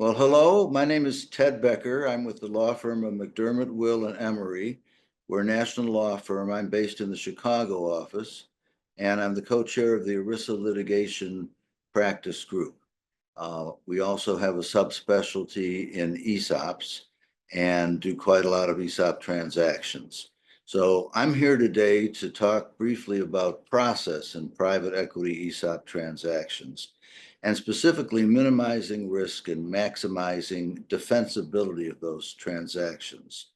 Well, hello, my name is Ted Becker. I'm with the law firm of McDermott, Will, and Emery. We're a national law firm. I'm based in the Chicago office, and I'm the co-chair of the ERISA litigation practice group. We also have a subspecialty in ESOPs and do quite a lot of ESOP transactions. So I'm here today to talk briefly about process in private equity ESOP transactions, and specifically minimizing risk and maximizing defensibility of those transactions.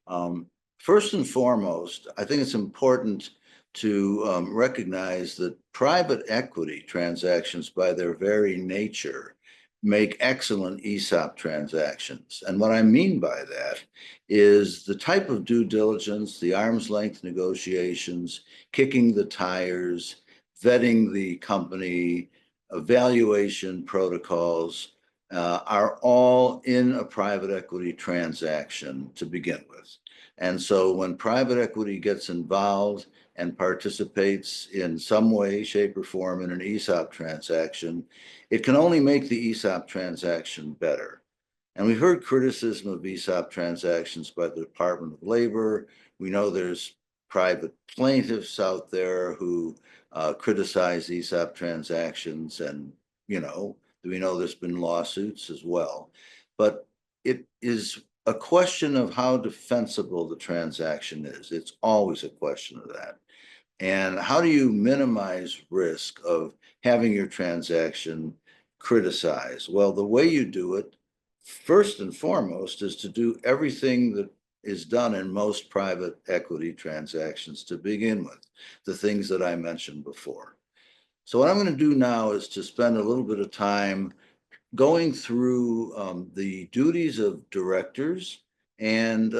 Um, First and foremost, I think it's important to recognize that private equity transactions, by their very nature, make excellent ESOP transactions. And what I mean by that is the type of due diligence, the arm's length negotiations, kicking the tires, vetting the company, evaluation protocols are all in a private equity transaction to begin with. And so when private equity gets involved and participates in some way, shape, or form in an ESOP transaction, it can only make the ESOP transaction better. And we've heard criticism of ESOP transactions by the Department of Labor. We know there's private plaintiffs out there who criticize ESOP transactions, and we know there's been lawsuits as well. But it is a question of how defensible the transaction is. It's always a question of that. And how do you minimize risk of having your transaction criticized? Well, the way you do it, first and foremost, is to do everything that is done in most private equity transactions to begin with, the things that I mentioned before. So what I'm going to do now is to spend a little bit of time going through the duties of directors and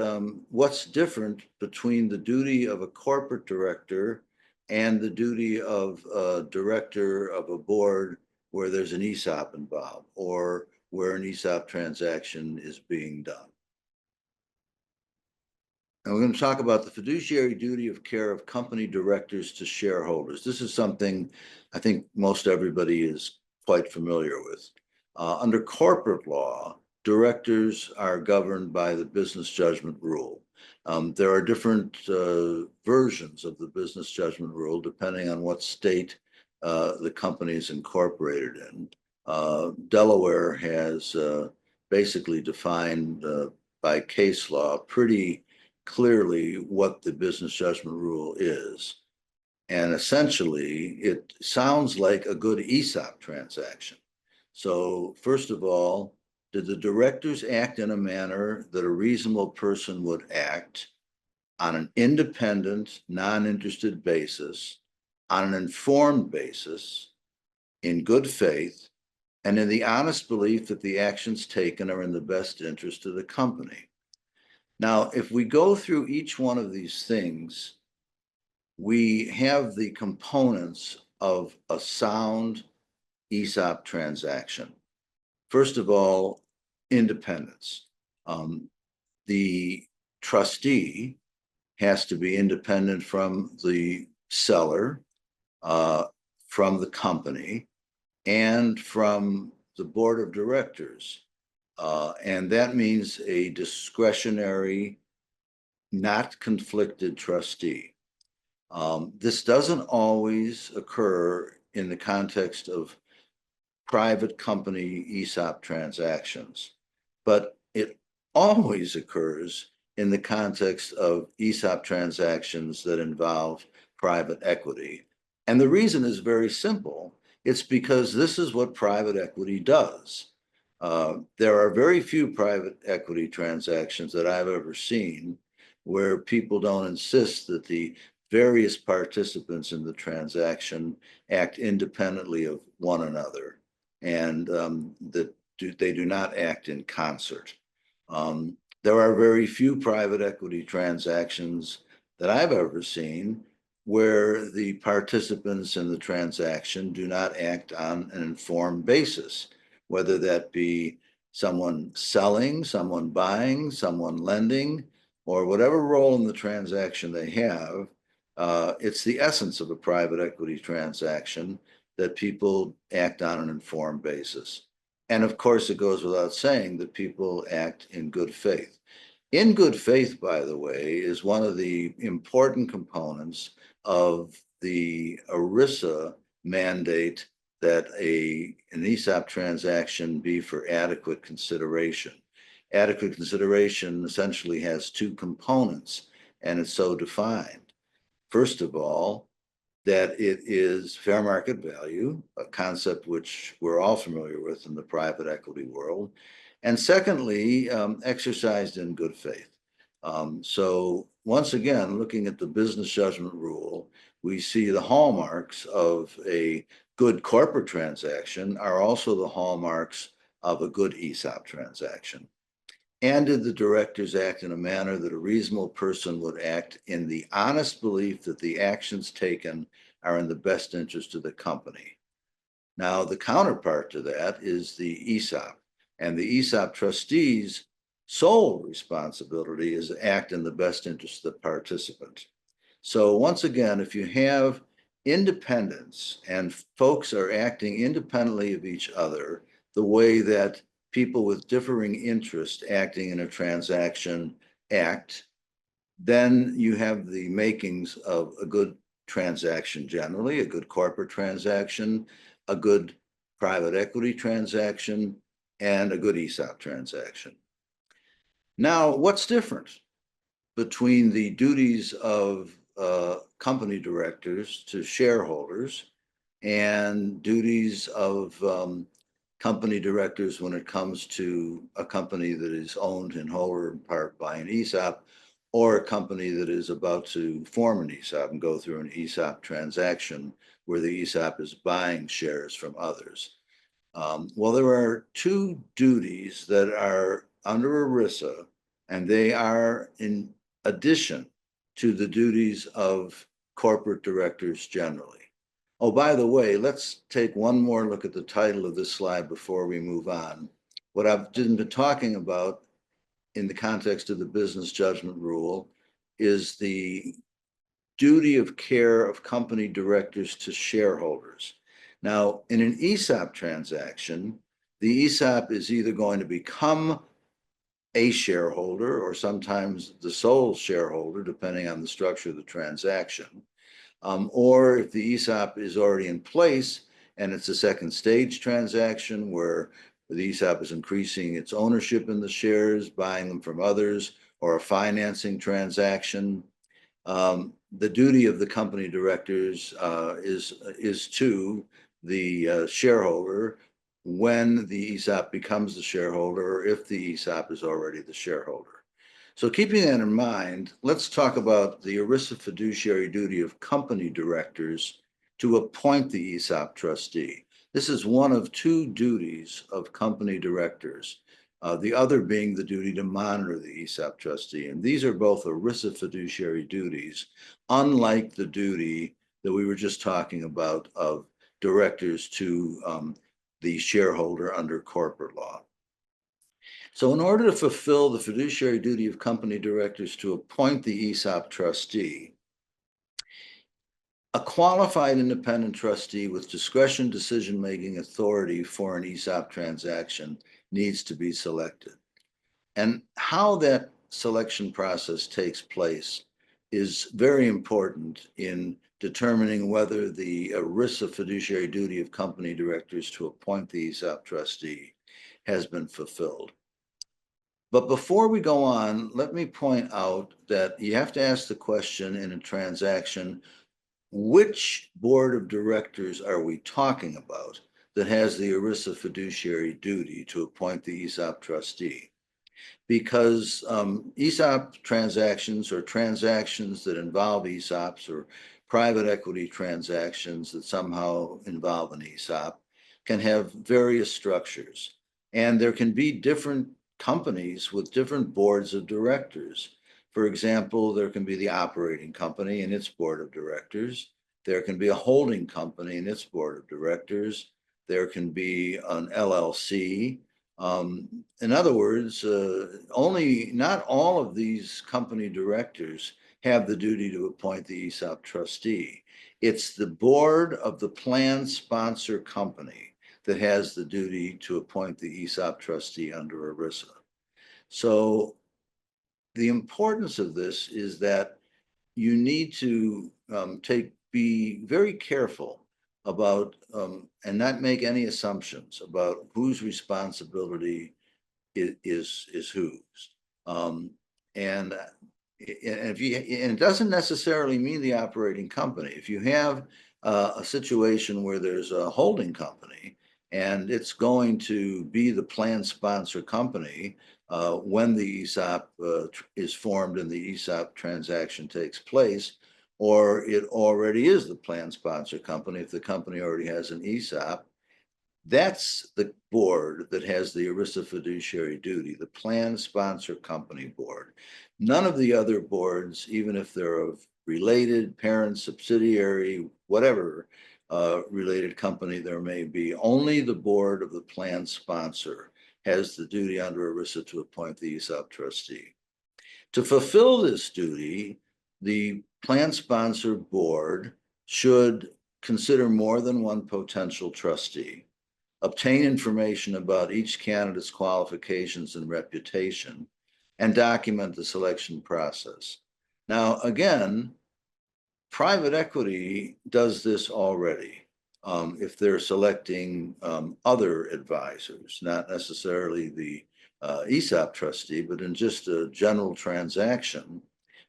what's different between the duty of a corporate director and the duty of a director of a board where there's an ESOP involved or where an ESOP transaction is being done. And we're going to talk about the fiduciary duty of care of company directors to shareholders. This is something I think most everybody is quite familiar with. Under corporate law, directors are governed by the business judgment rule. There are different versions of the business judgment rule depending on what state the company is incorporated in. Delaware has basically defined by case law pretty clearly what the business judgment rule is. And essentially, it sounds like a good ESOP transaction. So first of all, did the directors act in a manner that a reasonable person would act on an independent, non-interested basis, on an informed basis, in good faith, and in the honest belief that the actions taken are in the best interest of the company? Now, if we go through each one of these things, we have the components of a sound ESOP transaction. First of all, independence. The trustee has to be independent from the seller, from the company, and from the board of directors. And that means a discretionary, not conflicted trustee. This doesn't always occur in the context of private company ESOP transactions, but it always occurs in the context of ESOP transactions that involve private equity. And the reason is very simple. It's because this is what private equity does. There are very few private equity transactions that I've ever seen where people don't insist that the various participants in the transaction act independently of one another, and that they do not act in concert. There are very few private equity transactions that I've ever seen where the participants in the transaction do not act on an informed basis, whether that be someone selling, someone buying, someone lending, or whatever role in the transaction they have. It's the essence of a private equity transaction that people act on an informed basis. And of course, it goes without saying that people act in good faith. In good faith, by the way, is one of the important components of the ERISA mandate that an ESOP transaction be for adequate consideration. Adequate consideration essentially has two components, and it's so defined. First of all, that it is fair market value, a concept which we're all familiar with in the private equity world. And secondly, exercised in good faith. So once again, looking at the business judgment rule, we see the hallmarks of a good corporate transaction are also the hallmarks of a good ESOP transaction. And did the directors act in a manner that a reasonable person would act in the honest belief that the actions taken are in the best interest of the company? Now, the counterpart to that is the ESOP. And the ESOP trustees' sole responsibility is to act in the best interest of the participant. So once again, if you have independence and folks are acting independently of each other, the way that people with differing interests acting in a transaction act, then you have the makings of a good transaction generally, a good corporate transaction, a good private equity transaction, and a good ESOP transaction. Now, what's different between the duties of company directors to shareholders and duties of company directors when it comes to a company that is owned in whole or in part by an ESOP, or a company that is about to form an ESOP and go through an ESOP transaction where the ESOP is buying shares from others? Well, there are two duties that are under ERISA, and they are in addition to the duties of corporate directors generally. Oh, by the way, let's take one more look at the title of this slide before we move on. What I've been talking about in the context of the business judgment rule is the duty of care of company directors to shareholders. Now, in an ESOP transaction, the ESOP is either going to become a shareholder or sometimes the sole shareholder, depending on the structure of the transaction. Or if the ESOP is already in place and it's a second stage transaction where the ESOP is increasing its ownership in the shares, buying them from others, or a financing transaction, the duty of the company directors is to the shareholder when the ESOP becomes the shareholder, or if the ESOP is already the shareholder. So keeping that in mind, let's talk about the ERISA fiduciary duty of company directors to appoint the ESOP trustee. This is one of two duties of company directors, the other being the duty to monitor the ESOP trustee. And these are both ERISA fiduciary duties, unlike the duty that we were just talking about of directors to the shareholder under corporate law. So in order to fulfill the fiduciary duty of company directors to appoint the ESOP trustee, a qualified independent trustee with discretion, decision-making authority for an ESOP transaction needs to be selected. And how that selection process takes place is very important in determining whether the ERISA fiduciary duty of company directors to appoint the ESOP trustee has been fulfilled. But before we go on, let me point out that you have to ask the question in a transaction, which board of directors are we talking about that has the ERISA fiduciary duty to appoint the ESOP trustee? Because ESOP transactions or transactions that involve ESOPs or private equity transactions that somehow involve an ESOP can have various structures. And there can be different companies with different boards of directors. For example, there can be the operating company and its board of directors. There can be a holding company and its board of directors. There can be an LLC. In other words, not all of these company directors have the duty to appoint the ESOP trustee. It's the board of the plan sponsor company that has the duty to appoint the ESOP trustee under ERISA. So the importance of this is that you need to be very careful about and not make any assumptions about whose responsibility is whose. And it doesn't necessarily mean the operating company. If you have a situation where there's a holding company and it's going to be the plan sponsor company when the ESOP is formed and the ESOP transaction takes place, or it already is the plan sponsor company if the company already has an ESOP, that's the board that has the ERISA fiduciary duty, the plan sponsor company board. None of the other boards, even if they're of related parent, subsidiary, whatever related company there may be, only the board of the plan sponsor has the duty under ERISA to appoint the ESOP trustee. To fulfill this duty, the plan sponsor board should consider more than one potential trustee, obtain information about each candidate's qualifications and reputation, and document the selection process. Now, again, private equity does this already. If they're selecting other advisors, not necessarily the ESOP trustee, but in just a general transaction,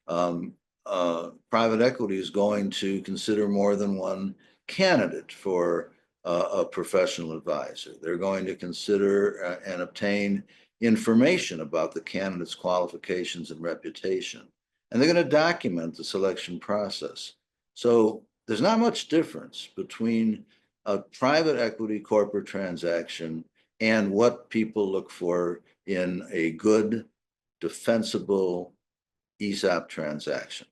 private equity is going to consider more than one candidate for a professional advisor. They're going to consider and obtain information about the candidate's qualifications and reputation. And they're going to document the selection process. So there's not much difference between a private equity corporate transaction and what people look for in a good, defensible ESOP transaction.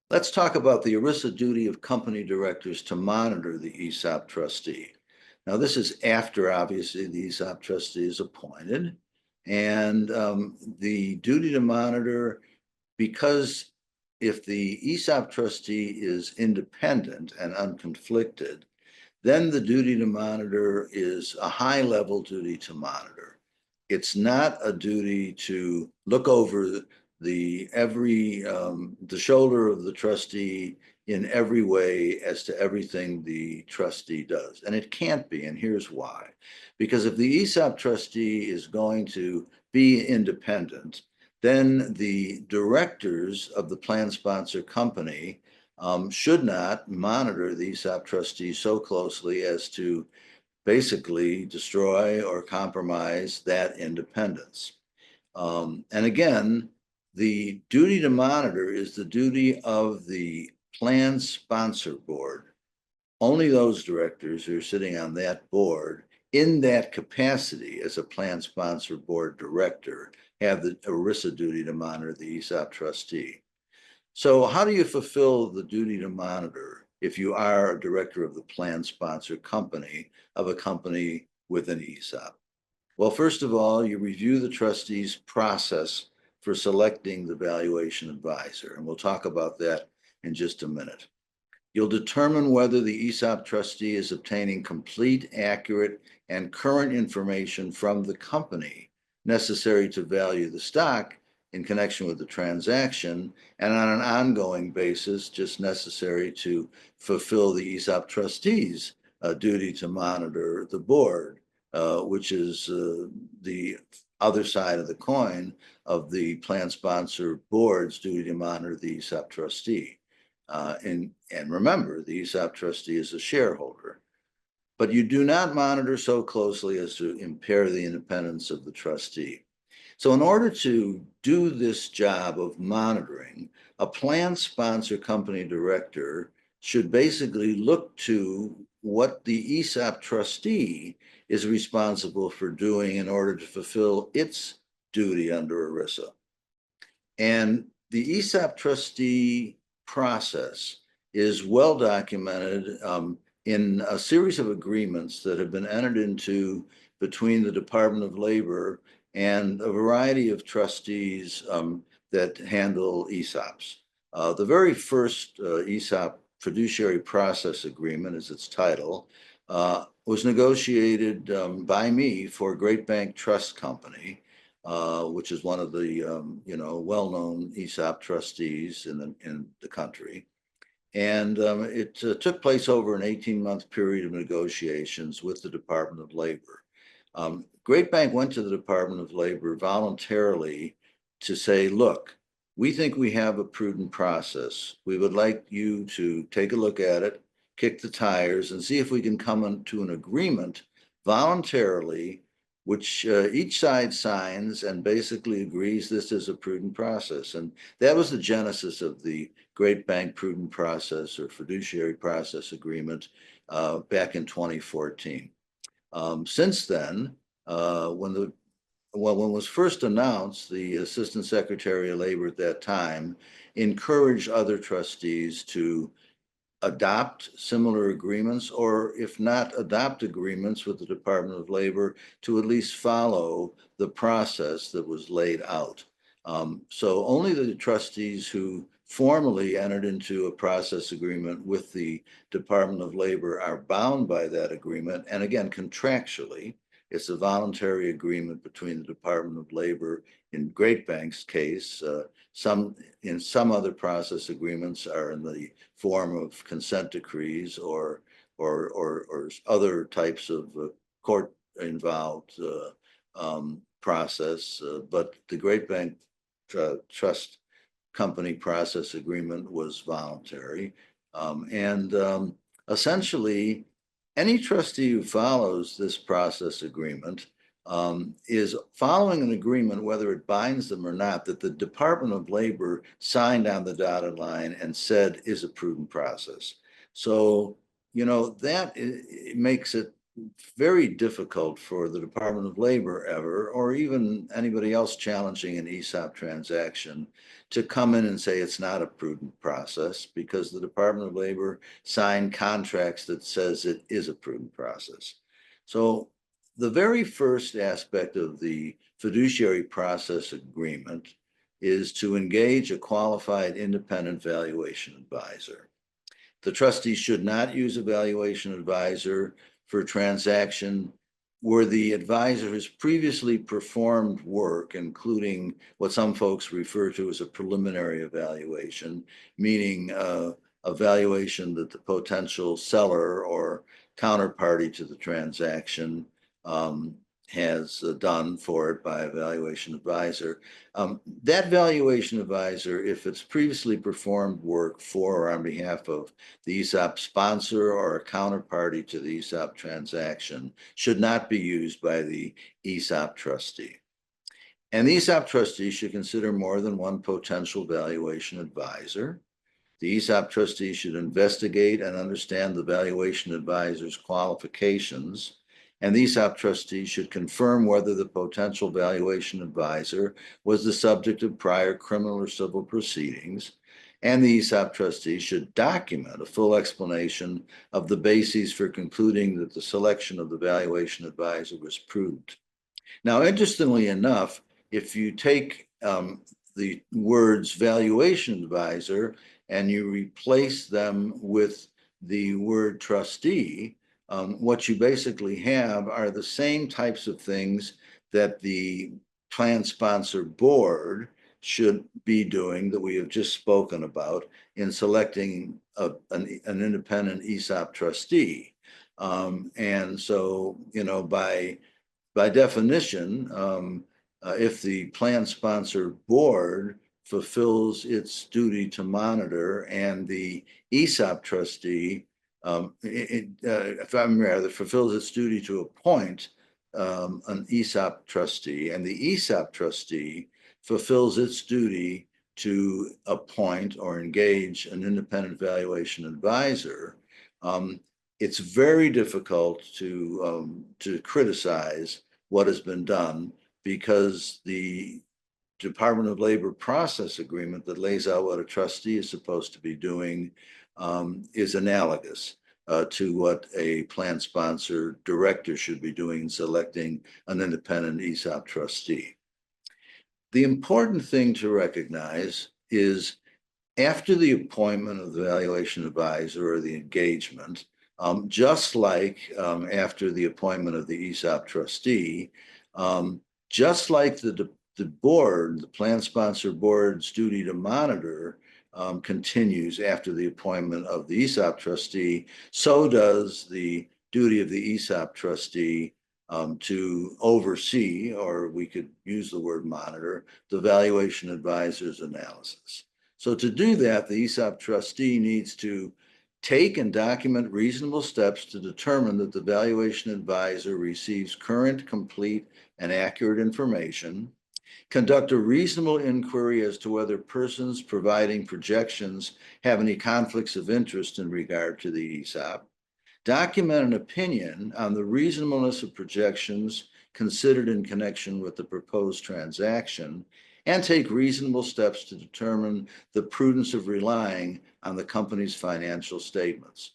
Let's talk about the ERISA duty of company directors to monitor the ESOP trustee. Now, this is after, obviously, the ESOP trustee is appointed. And the duty to monitor, because if the ESOP trustee is independent and unconflicted, then the duty to monitor is a high-level duty to monitor. It's not a duty to look over the shoulder of the trustee in every way as to everything the trustee does. And it can't be, and here's why. Because if the ESOP trustee is going to be independent, then the directors of the plan sponsor company should not monitor the ESOP trustee so closely as to basically destroy or compromise that independence. And again, the duty to monitor is the duty of the plan sponsor board. Only those directors who are sitting on that board in that capacity as a plan sponsor board director have the ERISA duty to monitor the ESOP trustee. So how do you fulfill the duty to monitor if you are a director of the plan sponsor company of a company with an ESOP? Well, first of all, you review the trustee's process for selecting the valuation advisor, and we'll talk about that in just a minute. You'll determine whether the ESOP trustee is obtaining complete, accurate, and current information from the company necessary to value the stock in connection with the transaction, and on an ongoing basis, just necessary to fulfill the ESOP trustee's duty to monitor the board, which is the other side of the coin of the plan sponsor board's duty to monitor the ESOP trustee. And remember, the ESOP trustee is a shareholder, but you do not monitor so closely as to impair the independence of the trustee. So in order to do this job of monitoring, a plan sponsor company director should basically look to what the ESOP trustee is responsible for doing in order to fulfill its duty under ERISA. And the ESOP trustee process is well documented in a series of agreements that have been entered into between the Department of Labor and a variety of trustees that handle ESOPs. The very first ESOP Fiduciary Process Agreement is its title, was negotiated by me for Great Bank Trust Company, which is one of the well-known ESOP trustees in the country. And it took place over an 18-month period of negotiations with the Department of Labor. Great Bank went to the Department of Labor voluntarily to say, look, we think we have a prudent process. We would like you to take a look at it, kick the tires, and see if we can come into an agreement voluntarily, which each side signs and basically agrees this is a prudent process. And that was the genesis of the Great Bank Prudent Process or Fiduciary Process Agreement back in 2014. Since then, when it was first announced, the Assistant Secretary of Labor at that time encouraged other trustees to adopt similar agreements, or if not adopt agreements with the Department of Labor, to at least follow the process that was laid out. So only the trustees who formally entered into a process agreement with the Department of Labor are bound by that agreement. And again, contractually, it's a voluntary agreement between the Department of Labor in Great Bank's case. In some other process agreements are in the form of consent decrees or other types of court-involved process. But the Great Bank Trust Company process agreement was voluntary. Essentially, any trustee who follows this process agreement is following an agreement, whether it binds them or not, that the Department of Labor signed on the dotted line and said is a prudent process. So, that it makes it very difficult for the Department of Labor ever, or even anybody else challenging an ESOP transaction, to come in and say it's not a prudent process, because the Department of Labor signed contracts that says it is a prudent process. So the very first aspect of the fiduciary process agreement is to engage a qualified independent valuation advisor. The trustee should not use a valuation advisor for a transaction where the advisor has previously performed work, including what some folks refer to as a preliminary evaluation, meaning a valuation that the potential seller or counterparty to the transaction has done for it by a valuation advisor. That valuation advisor, if it's previously performed work for or on behalf of the ESOP sponsor or a counterparty to the ESOP transaction, should not be used by the ESOP trustee. And the ESOP trustee should consider more than one potential valuation advisor. The ESOP trustee should investigate and understand the valuation advisor's qualifications, and the ESOP trustee should confirm whether the potential valuation advisor was the subject of prior criminal or civil proceedings, and the ESOP trustee should document a full explanation of the bases for concluding that the selection of the valuation advisor was prudent. Now, interestingly enough, if you take the words valuation advisor and you replace them with the word trustee, what you basically have are the same types of things that the plan sponsor board should be doing that we have just spoken about in selecting an independent ESOP trustee. And so, by definition, if the plan sponsor board fulfills its duty to monitor and the ESOP trustee, fulfills its duty to appoint an ESOP trustee, and the ESOP trustee fulfills its duty to appoint or engage an independent valuation advisor, it's very difficult to criticize what has been done, because the Department of Labor process agreement that lays out what a trustee is supposed to be doing is analogous to what a plan sponsor director should be doing in selecting an independent ESOP trustee. The important thing to recognize is after the appointment of the valuation advisor or the engagement, just like after the appointment of the ESOP trustee, just like the board, the plan sponsor board's duty to monitor continues after the appointment of the ESOP trustee, so does the duty of the ESOP trustee to oversee, or we could use the word monitor, the valuation advisor's analysis. So to do that, the ESOP trustee needs to take and document reasonable steps to determine that the valuation advisor receives current, complete, and accurate information, conduct a reasonable inquiry as to whether persons providing projections have any conflicts of interest in regard to the ESOP, document an opinion on the reasonableness of projections considered in connection with the proposed transaction, and take reasonable steps to determine the prudence of relying on the company's financial statements.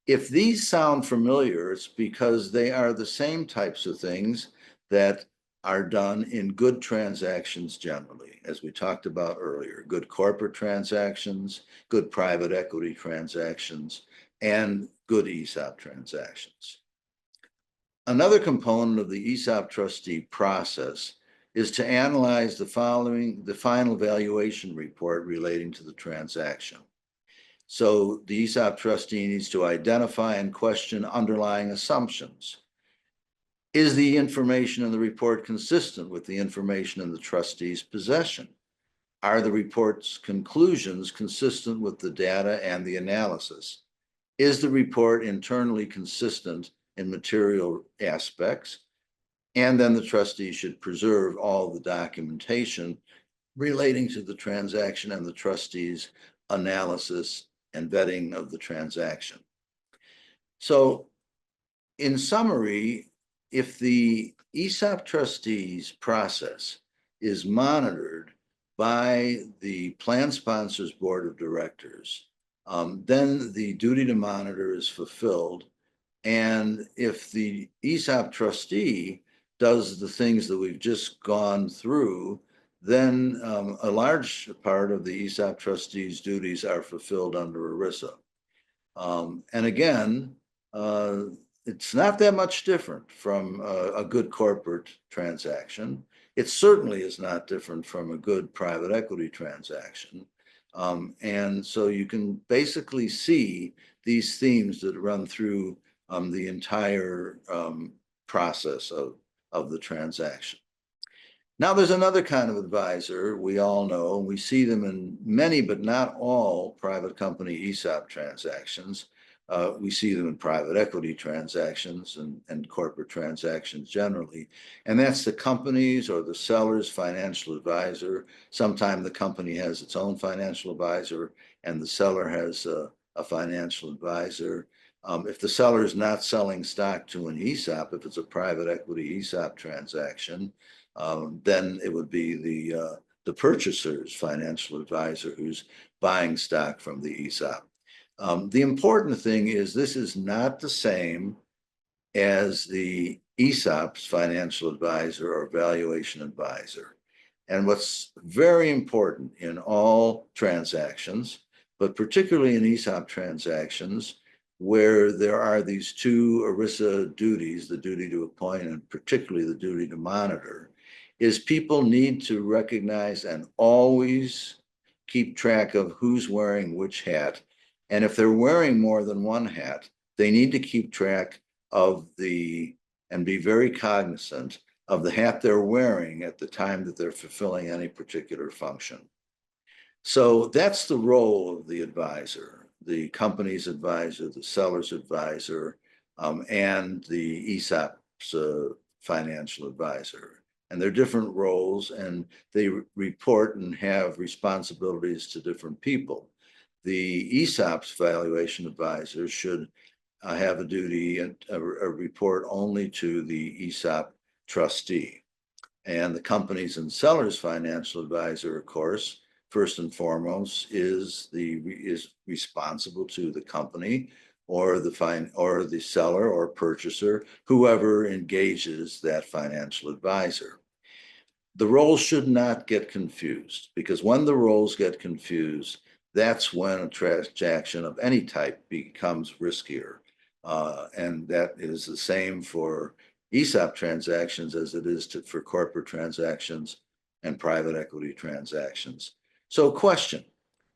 If these sound familiar, it's because they are the same types of things that are done in good transactions generally, as we talked about earlier, good corporate transactions, good private equity transactions, and good ESOP transactions. Another component of the ESOP trustee process is to analyze the final valuation report relating to the transaction. So the ESOP trustee needs to identify and question underlying assumptions. Is the information in the report consistent with the information in the trustee's possession? Are the report's conclusions consistent with the data and the analysis? Is the report internally consistent in material aspects? And then the trustee should preserve all the documentation relating to the transaction and the trustee's analysis and vetting of the transaction. So in summary, if the ESOP trustee's process is monitored by the plan sponsor's board of directors, then the duty to monitor is fulfilled. And if the ESOP trustee does the things that we've just gone through, then a large part of the ESOP trustee's duties are fulfilled under ERISA. And again, it's not that much different from a good corporate transaction. It certainly is not different from a good private equity transaction. And so you can basically see these themes that run through the entire process of the transaction. Now, there's another kind of advisor we all know, and we see them in many, but not all, private company ESOP transactions. We see them in private equity transactions and corporate transactions generally. And that's the company's or the seller's financial advisor. Sometimes the company has its own financial advisor and the seller has a financial advisor. If the seller is not selling stock to an ESOP, if it's a private equity ESOP transaction, then it would be the purchaser's financial advisor who's buying stock from the ESOP. The important thing is this is not the same as the ESOP's financial advisor or valuation advisor. And what's very important in all transactions, but particularly in ESOP transactions, where there are these two ERISA duties, the duty to appoint and particularly the duty to monitor, is people need to recognize and always keep track of who's wearing which hat. And if they're wearing more than one hat, they need to keep track of and be very cognizant of the hat they're wearing at the time that they're fulfilling any particular function. So that's the role of the advisor, the company's advisor, the seller's advisor, and the ESOP's financial advisor. And they're different roles, and they report and have responsibilities to different people. The ESOP's valuation advisor should have a duty and a report only to the ESOP trustee. And the company's and seller's financial advisor, of course, first and foremost, is responsible to the company or the seller or purchaser, whoever engages that financial advisor. The roles should not get confused, because when the roles get confused, that's when a transaction of any type becomes riskier. And that is the same for ESOP transactions as it is for corporate transactions and private equity transactions. So question,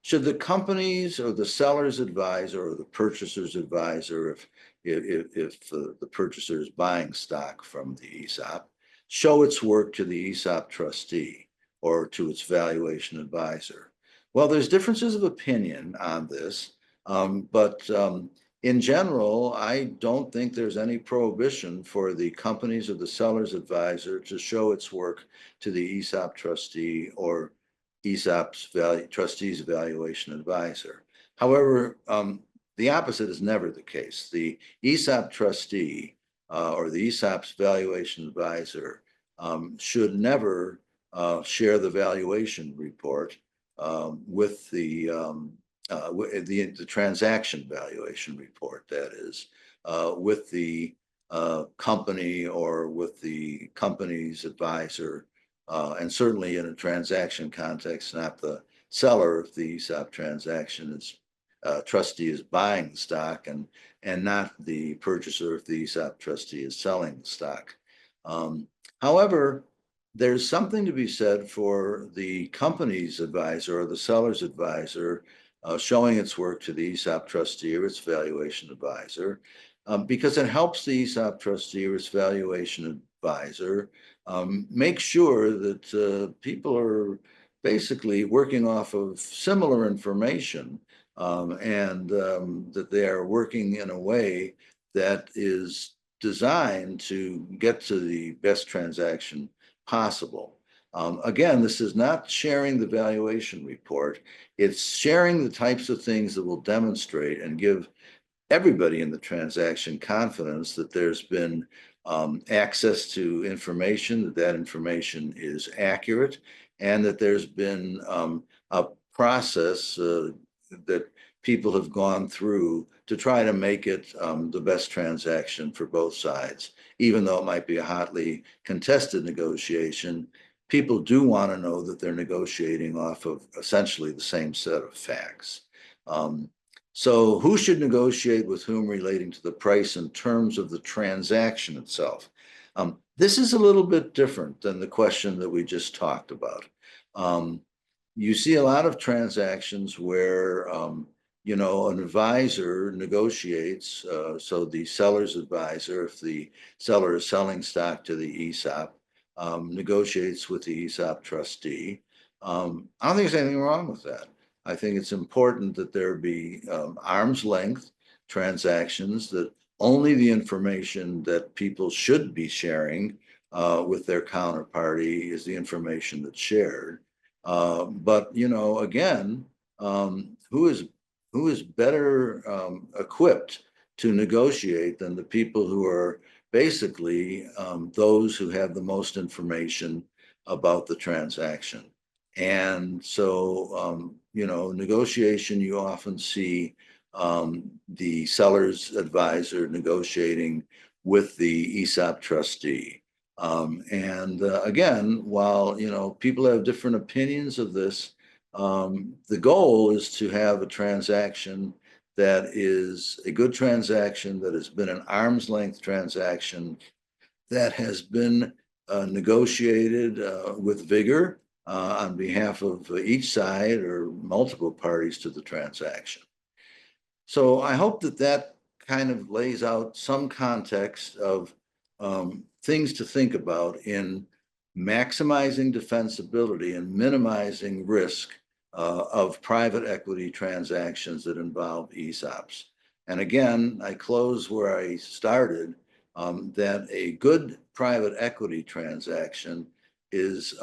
should the companies or the seller's advisor or the purchaser's advisor, if the purchaser is buying stock from the ESOP, show its work to the ESOP trustee or to its valuation advisor? Well, there's differences of opinion on this, but in general, I don't think there's any prohibition for the companies or the seller's advisor to show its work to the ESOP trustee or trustee's valuation advisor. However, the opposite is never the case. The ESOP trustee or the ESOP's valuation advisor should never share the valuation report with the transaction valuation report, that is, with the company or with the company's advisor, and certainly in a transaction context, not the seller if the ESOP transaction is trustee is buying the stock and not the purchaser if the ESOP trustee is selling the stock. However, there's something to be said for the company's advisor or the seller's advisor showing its work to the ESOP trustee or its valuation advisor, because it helps the ESOP trustee or its valuation advisor make sure that people are basically working off of similar information, and that they are working in a way that is designed to get to the best transaction possible. Again, this is not sharing the valuation report. It's sharing the types of things that will demonstrate and give everybody in the transaction confidence that there's been access to information, that that information is accurate, and that there's been a process that people have gone through to try to make it the best transaction for both sides. Even though it might be a hotly contested negotiation, people do want to know that they're negotiating off of essentially the same set of facts. So who should negotiate with whom relating to the price and terms of the transaction itself? This is a little bit different than the question that we just talked about. You see a lot of transactions where an advisor negotiates, so the seller's advisor, if the seller is selling stock to the ESOP, negotiates with the ESOP trustee. I don't think there's anything wrong with that. I think it's important that there be arm's length transactions, that only the information that people should be sharing with their counterparty is the information that's shared. But again, who is better equipped to negotiate than the people who are basically those who have the most information about the transaction? And so, negotiation, you often see the seller's advisor negotiating with the ESOP trustee. And again, while, people have different opinions of this, the goal is to have a transaction that is a good transaction, that has been an arm's length transaction, that has been negotiated with vigor on behalf of each side or multiple parties to the transaction. So I hope that that kind of lays out some context of things to think about in maximizing defensibility and minimizing risk of private equity transactions that involve ESOPs. And again, I close where I started, that a good private equity transaction is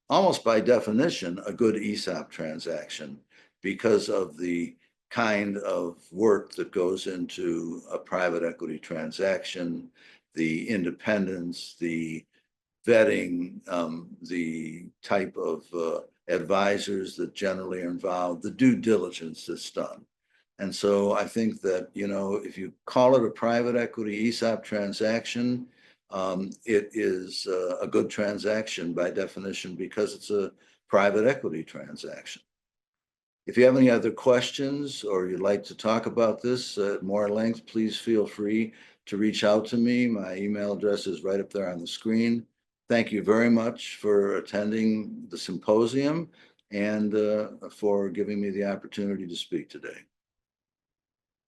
almost by definition a good ESOP transaction, because of the kind of work that goes into a private equity transaction, the independence, the vetting, the type of advisors that generally are involved, the due diligence that's done. And so I think that, if you call it a private equity ESOP transaction, it is a good transaction by definition because it's a private equity transaction. If you have any other questions or you'd like to talk about this at more length, please feel free to reach out to me. My email address is right up there on the screen. Thank you very much for attending the symposium and for giving me the opportunity to speak today.